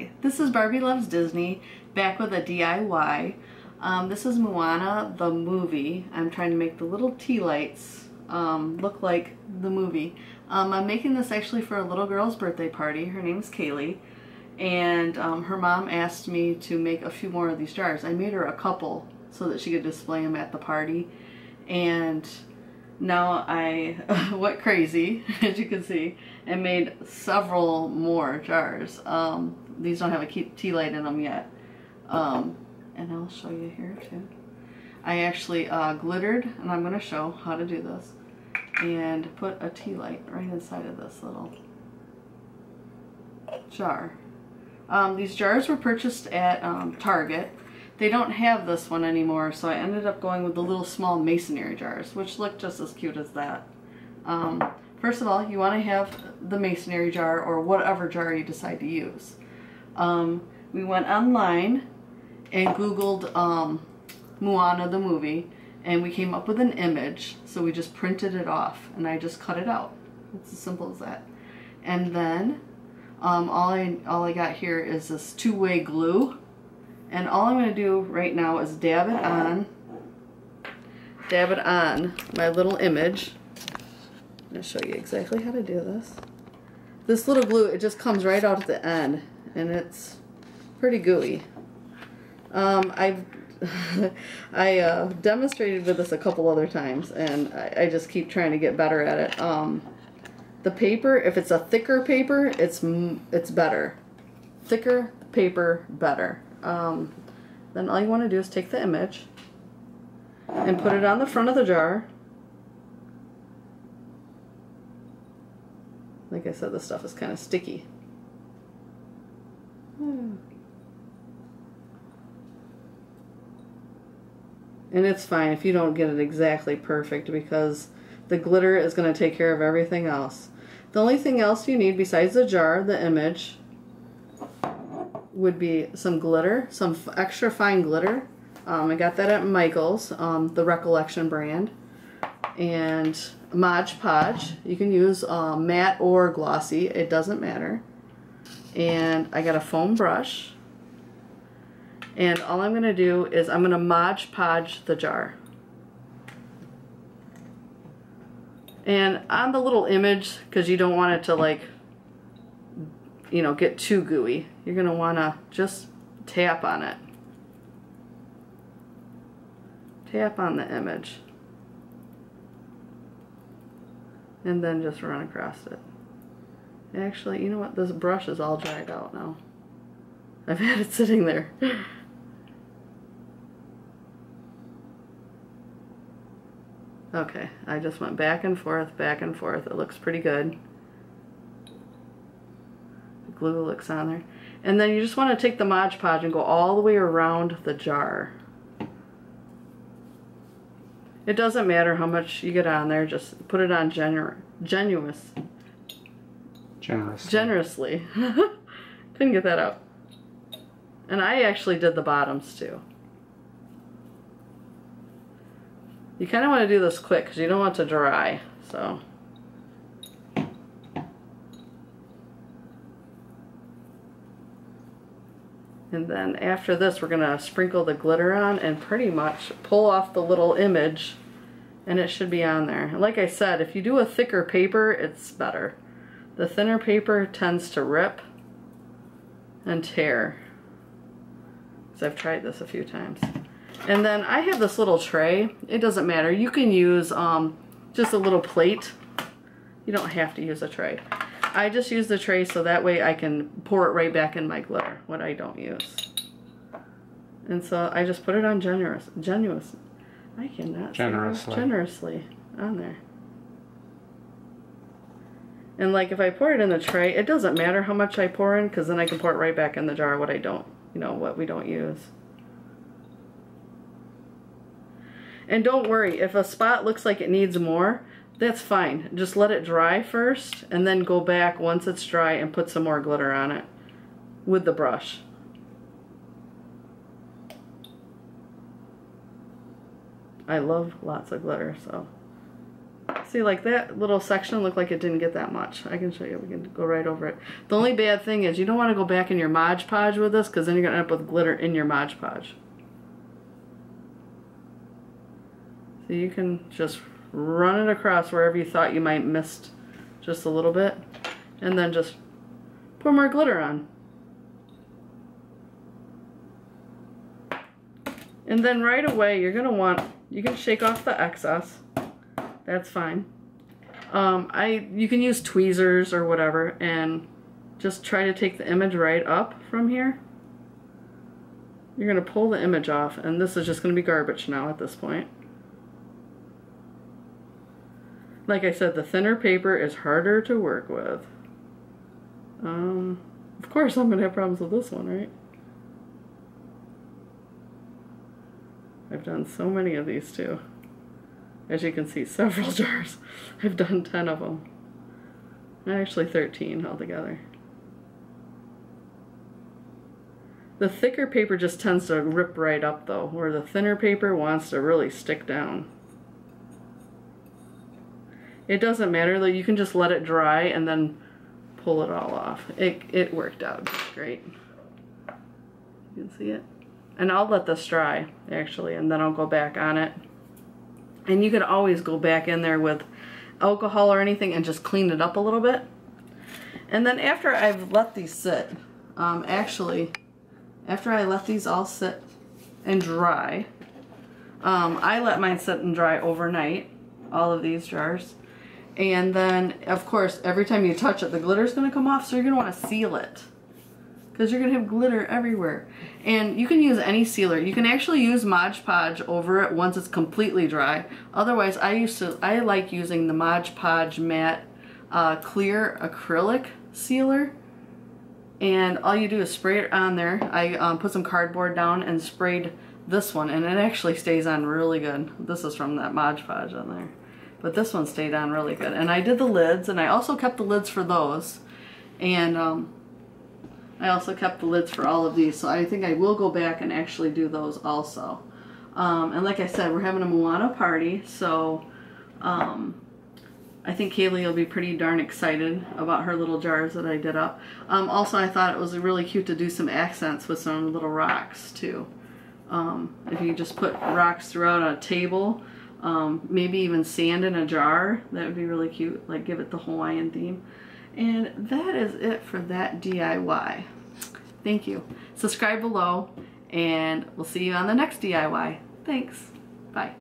Hi, this is Barbie Loves Disney, back with a DIY. This is Moana, the movie. I'm trying to make the little tea lights look like the movie. I'm making this actually for a little girl's birthday party. Her name's Kaylee, and her mom asked me to make a few more of these jars. I made her a couple so that she could display them at the party, and now I went crazy, as you can see, and made several more jars. These don't have a tea light in them yet. And I'll show you here too. I actually glittered, and I'm going to show how to do this, and put a tea light right inside of this little jar. These jars were purchased at Target. They don't have this one anymore, so I ended up going with the little small masonry jars, which look just as cute as that. First of all, you want to have the masonry jar or whatever jar you decide to use. We went online and Googled Moana the movie, and we came up with an image, so we just printed it off and I just cut it out. It's as simple as that. And then all I got here is this two-way glue. And all I'm going to do right now is dab it on my little image. I'm going to show you exactly how to do this. This little glue, it just comes right out at the end, and it's pretty gooey. I demonstrated with this a couple other times, and I just keep trying to get better at it. The paper, if it's a thicker paper, it's better. Thicker paper, better. Then all you want to do is take the image and put it on the front of the jar. Like I said, this stuff is kind of sticky. And it's fine if you don't get it exactly perfect, because the glitter is going to take care of everything else. The only thing else you need besides the jar, the image, would be some glitter, some extra fine glitter. I got that at Michael's, the Recollection brand. And Mod Podge. You can use matte or glossy, it doesn't matter. And I got a foam brush. And all I'm going to do is I'm going to Mod Podge the jar. And on the little image, because you don't want it to, like, you know, get too gooey, you're going to want to just tap on it. Tap on the image. And then just run across it. Actually, you know what? This brush is all dried out now. I've had it sitting there. Okay, I just went back and forth, back and forth. It looks pretty good. The glue looks on there. And then you just want to take the Mod Podge and go all the way around the jar. It doesn't matter how much you get on there, just put it on generously. Couldn't get that out. And I actually did the bottoms too. You kind of want to do this quick because you don't want it to dry, so. And then after this, we're going to sprinkle the glitter on and pretty much pull off the little image, and it should be on there. Like I said, if you do a thicker paper, it's better. The thinner paper tends to rip and tear. So I've tried this a few times. And then I have this little tray. It doesn't matter. You can use just a little plate. You don't have to use a tray. I just use the tray so that way I can pour it right back in my glitter, what I don't use. And so I just put it on generously on there. And like if I pour it in the tray, it doesn't matter how much I pour in, because then I can pour it right back in the jar what I don't, you know, what we don't use. And don't worry, if a spot looks like it needs more, that's fine. Just let it dry first and then go back once it's dry and put some more glitter on it with the brush. I love lots of glitter, so See, like that little section looked like it didn't get that much. I can show you. We can go right over it. The only bad thing is you don't want to go back in your Mod Podge with this, because then you're going to end up with glitter in your Mod Podge. So you can just run it across wherever you thought you might missed just a little bit, and then just pour more glitter on. And then right away you're going to want, you can shake off the excess. That's fine. You can use tweezers or whatever and just try to take the image right up from here. You're going to pull the image off, and this is just going to be garbage now at this point. Like I said, the thinner paper is harder to work with. Of course I'm going to have problems with this one, right? I've done so many of these too. As you can see, several jars. I've done 10 of them. Actually 13 altogether. The thicker paper just tends to rip right up though, where the thinner paper wants to really stick down. It doesn't matter though, you can just let it dry and then pull it all off. It worked out just great. You can see it. And I'll let this dry actually, and then I'll go back on it. And you could always go back in there with alcohol or anything and just clean it up a little bit. And then after I've let these sit, actually, after I let these all sit and dry, I let mine sit and dry overnight, all of these jars. And then, of course, every time you touch it, the glitter's going to come off, so you're going to want to seal it, because you're going to have glitter everywhere. And you can use any sealer. You can actually use Mod Podge over it once it's completely dry. Otherwise, I like using the Mod Podge matte clear acrylic sealer. And all you do is spray it on there. I put some cardboard down and sprayed this one, and it actually stays on really good. This is from that Mod Podge on there. But this one stayed on really good. And I did the lids, and I also kept the lids for those. And I also kept the lids for all of these, so I think I will go back and actually do those also. And like I said, we're having a Moana party, so I think Kaylee will be pretty darn excited about her little jars that I did up. Also, I thought it was really cute to do some accents with some little rocks too. If you just put rocks throughout a table, maybe even sand in a jar, that would be really cute, like give it the Hawaiian theme. And that is it for that DIY. Thank you. Subscribe below, and we'll see you on the next DIY. Thanks. Bye.